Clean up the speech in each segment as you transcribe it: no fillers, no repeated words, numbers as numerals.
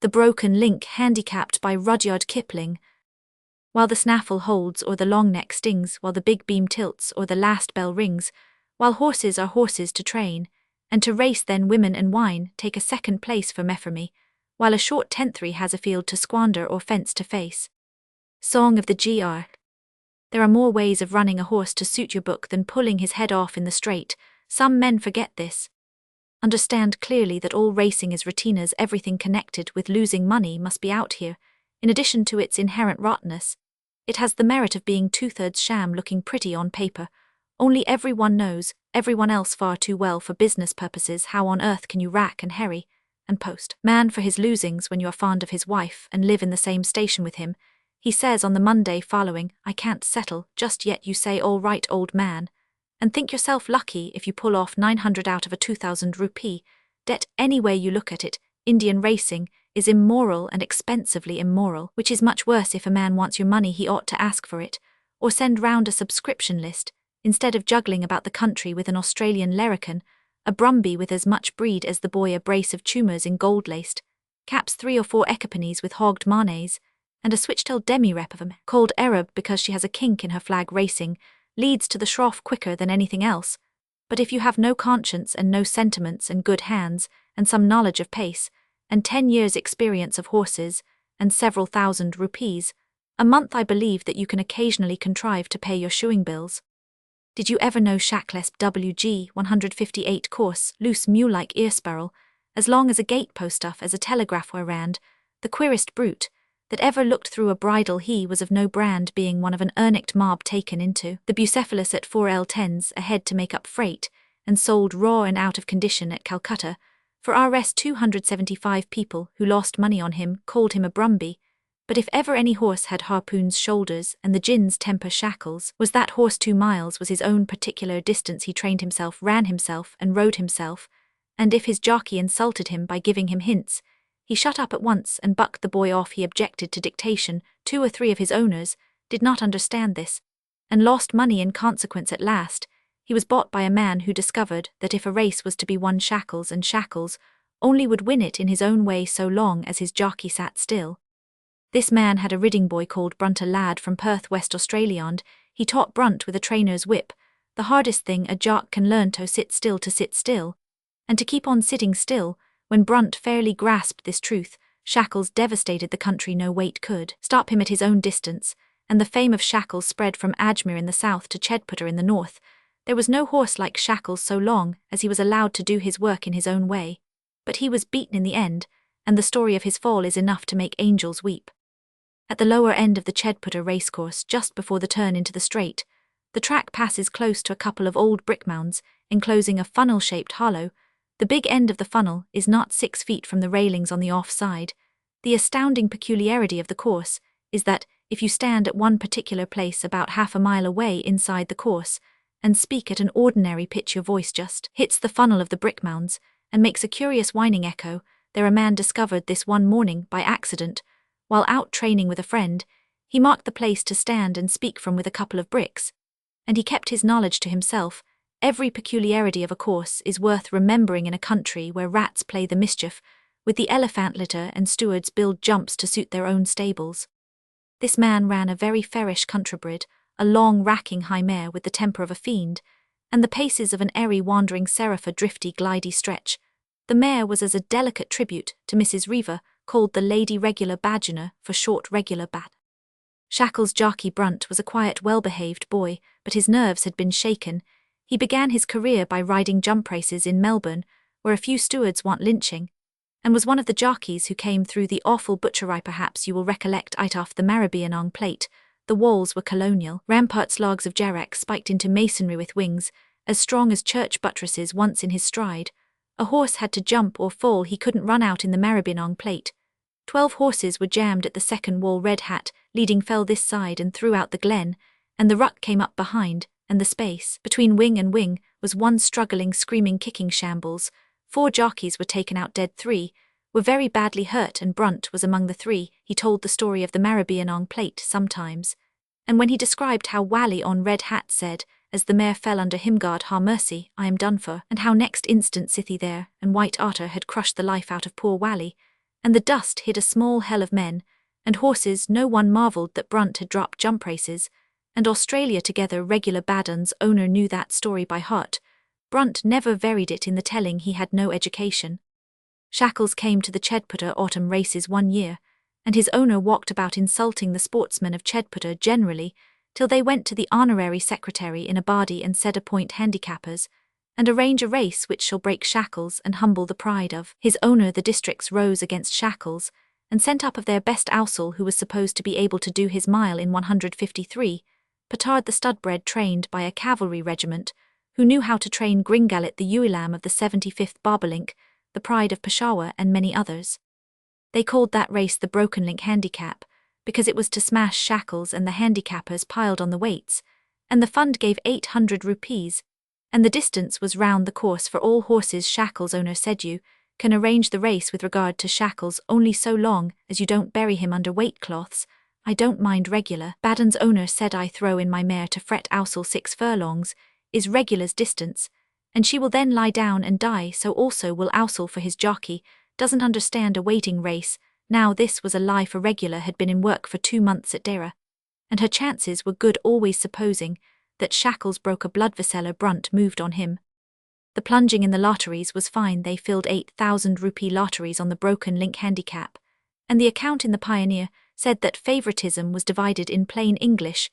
The broken link handicapped by Rudyard Kipling. While the snaffle holds or the long neck stings, while the big beam tilts or the last bell rings, while horses are horses to train, and to race then women and wine take a second place for me, while a short tenthry has a field to squander or fence to face. Song of the GR. There are more ways of running a horse to suit your book than pulling his head off in the straight. Some men forget this. Understand clearly that all racing is routine, as everything connected with losing money must be out here. In addition to its inherent rottenness, it has the merit of being two-thirds sham, looking pretty on paper. Only everyone knows, everyone else far too well for business purposes. How on earth can you rack and harry and post man for his losings when you are fond of his wife and live in the same station with him? He says on the Monday following, "I can't settle just yet." You say, "All right, old man," and think yourself lucky if you pull off 900 out of a 2,000 rupee debt. Any way you look at it, Indian racing is immoral and expensively immoral, which is much worse. If a man wants your money, he ought to ask for it, or send round a subscription list, instead of juggling about the country with an Australian larrikin, a brumby with as much breed as the boy, a brace of tumors in gold-laced caps, 3 or 4 equipanes with hogged mayonnaise, and a switch-tailed demi-rep of 'em, called Arab because she has a kink in her flag. Racing leads to the shroff quicker than anything else, but if you have no conscience and no sentiments and good hands and some knowledge of pace, and 10 years' experience of horses, and several thousand rupees a month, I believe that you can occasionally contrive to pay your shoeing bills. Did you ever know Shackless WG 158 course, loose mule-like ear-sparrow, as long as a gate-post stuff as a telegraph wire rand, the queerest brute that ever looked through a bridle? He was of no brand, being one of an ernicked mob taken into the Bucephalus at 4L10s a head to make up freight, and sold raw and out of condition at Calcutta. For Rs 275 people who lost money on him called him a brumby. But if ever any horse had harpoon's shoulders and the gin's temper shackles, was that horse. 2 miles was his own particular distance. He trained himself, ran himself, and rode himself, and if his jockey insulted him by giving him hints, he shut up at once and bucked the boy off. He objected to dictation. 2 or 3 of his owners did not understand this, and lost money in consequence. At last, he was bought by a man who discovered that if a race was to be won, Shackles and Shackles only would win it in his own way so long as his jockey sat still. This man had a ridding boy called Brunt, a lad from Perth, West Australia, and he taught Brunt with a trainer's whip the hardest thing a jock can learn, to sit still, and to keep on sitting still. When Brunt fairly grasped this truth, Shackles devastated the country. No weight could stop him at his own distance, and the fame of Shackles spread from Ajmer in the south to Chedputter in the north. There was no horse like Shackles so long as he was allowed to do his work in his own way. But he was beaten in the end, and the story of his fall is enough to make angels weep. At the lower end of the Chedputter racecourse, just before the turn into the straight, the track passes close to a couple of old brick mounds enclosing a funnel-shaped hollow. The big end of the funnel is not 6 feet from the railings on the off side. The astounding peculiarity of the course is that if you stand at one particular place about half a mile away inside the course and speak at an ordinary pitch, your voice just hits the funnel of the brick mounds and makes a curious whining echo. There, a man discovered this one morning by accident. While out training with a friend, he marked the place to stand and speak from with a couple of bricks, and he kept his knowledge to himself. Every peculiarity of a course is worth remembering in a country where rats play the mischief with the elephant litter and stewards build jumps to suit their own stables. This man ran a very fairish countrybred, a long racking high mare with the temper of a fiend, and the paces of an airy wandering seraph, a drifty glidey stretch. The mare was as a delicate tribute to Mrs. Reaver, called the Lady Regular Badgener for short Regular Bad. Shackles' jockey Brunt was a quiet, well-behaved boy, but his nerves had been shaken. He began his career by riding jump races in Melbourne, where a few stewards want lynching, and was one of the jockeys who came through the awful butchery. Perhaps you will recollect it off the Maribyrnong plate. The walls were colonial, ramparts, logs of jarrah spiked into masonry with wings as strong as church buttresses. Once in his stride, a horse had to jump or fall. He couldn't run out in the Maribyrnong plate. 12 horses were jammed at the second wall. Red Hat, leading, fell this side and threw out the glen, and the ruck came up behind, and the space between wing and wing was one struggling, screaming, kicking shambles. 4 jockeys were taken out dead. 3 were very badly hurt, and Brunt was among the 3. He told the story of the Maribyrnong plate sometimes, and when he described how Wally on Red Hat said, as the mare fell under him, "God ha' mercy, I am done for," and how next instant Scythy there and White Otter had crushed the life out of poor Wally, and the dust hid a small hell of men, and horses. No one marvelled that Brunt had dropped jump races, and Australia together. Regular Baden's owner knew that story by heart. Brunt never varied it in the telling. He had no education. Shackles came to the Chedputter autumn races one year, and his owner walked about insulting the sportsmen of Chedputter generally, till they went to the honorary secretary in a body and said appoint handicappers, and arrange a race which shall break Shackles and humble the pride of his owner. The districts rose against Shackles, and sent up of their best Ousel, who was supposed to be able to do his mile in 153, Petard the studbred trained by a cavalry regiment, who knew how to train Gringalit the Uilam of the 75th Bobolink, the pride of Peshawar, and many others. They called that race the Broken Link Handicap, because it was to smash Shackles, and the handicappers piled on the weights, and the fund gave 800 rupees, and the distance was round the course for all horses. Shackles' owner said, "You can arrange the race with regard to Shackles only so long as you don't bury him under weight cloths. I don't mind regular." Baden's owner said, "I throw in my mare to fret Ousel 6 furlongs, is regular's distance, and she will then lie down and die, so also will Ousel, for his jockey doesn't understand a waiting race." Now this was a lie, for regular had been in work for 2 months at Dera, and her chances were good, always supposing that Shackles broke a blood vessel. Brunt moved on him. The plunging in the lotteries was fine. They filled 8,000 rupee lotteries on the Broken Link Handicap, and the account in the Pioneer said that favoritism was divided. In plain English,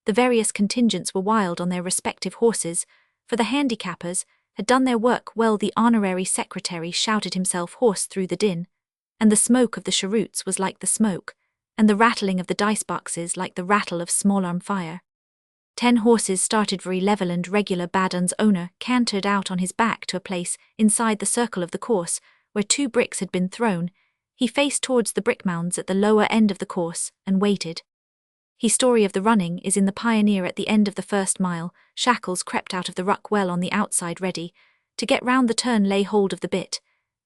the various contingents were wild on their respective horses, for the handicappers had done their work well. The honorary secretary shouted himself hoarse through the din, and the smoke of the cheroots was like the smoke, and the rattling of the dice boxes like the rattle of small-arm fire. 10 horses started very level, and regular Baden's owner cantered out on his back to a place inside the circle of the course where 2 bricks had been thrown. He faced towards the brick mounds at the lower end of the course and waited. His story of the running is in the Pioneer. At the end of the first mile, Shackles crept out of the ruck well on the outside, ready to get round the turn, lay hold of the bit,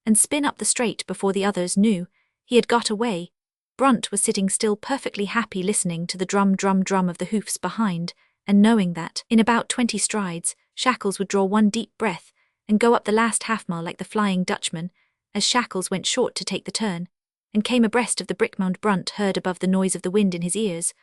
and spin up the straight before the others knew he had got away. Brunt was sitting still, perfectly happy, listening to the drum of the hoofs behind, and knowing that in about 20 strides Shackles would draw one deep breath and go up the last half-mile like the Flying Dutchman. As Shackles went short to take the turn and came abreast of the brickmound, Brunt heard above the noise of the wind in his ears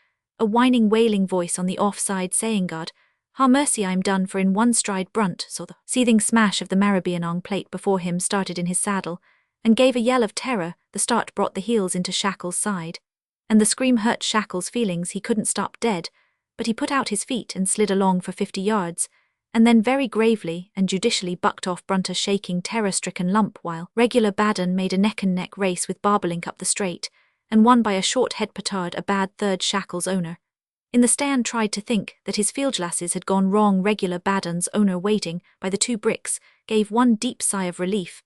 a whining, wailing voice on the off-side saying, "God, ha mercy, I'm done for." In one stride Brunt saw the seething smash of the Maribyrnong plate before him, started in his saddle, and gave a yell of terror. The start brought the heels into Shackles' side, and the scream hurt Shackles' feelings. He couldn't stop dead, but he put out his feet and slid along for 50 yards, and then very gravely and judicially bucked off Brunt, a shaking, terror-stricken lump, while regular Baden made a neck-and-neck race with Bobolink up the straight, and won by a short head. Petard, a bad third, Shackles' owner in the stand, tried to think that his fieldglasses had gone wrong. Regular Baden's owner, waiting by the 2 bricks, gave one deep sigh of relief,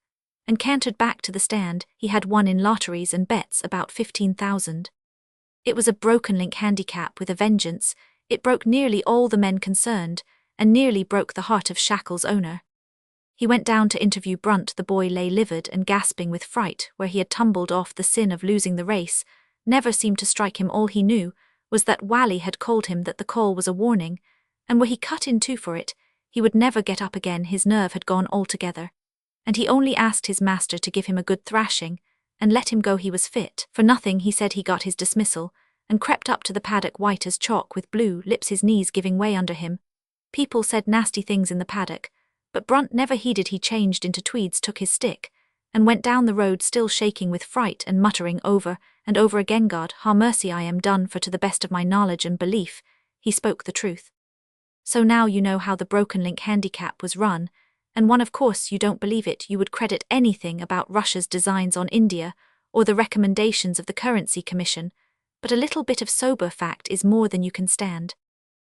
and cantered back to the stand. He had won in lotteries and bets about 15,000. It was a Broken Link Handicap with a vengeance. It broke nearly all the men concerned, and nearly broke the heart of Shackles' owner. He went down to interview Brunt. The boy lay livid and gasping with fright where he had tumbled off. The sin of losing the race never seemed to strike him. All he knew was that Wally had called him, that the call was a warning, and were he cut in 2 for it, he would never get up again. His nerve had gone altogether, and he only asked his master to give him a good thrashing and let him go. He was fit for nothing, he said. He got his dismissal and crept up to the paddock, white as chalk, with blue lips, his knees giving way under him. People said nasty things in the paddock, but Brunt never heeded. He changed into tweeds, took his stick, and went down the road, still shaking with fright and muttering over and over again, "God, ha mercy, I am done for. To the best of my knowledge and belief, he spoke the truth." So now you know how the Broken Link Handicap was run, and won. Of course you don't believe it. You would credit anything about Russia's designs on India or the recommendations of the Currency Commission, but a little bit of sober fact is more than you can stand.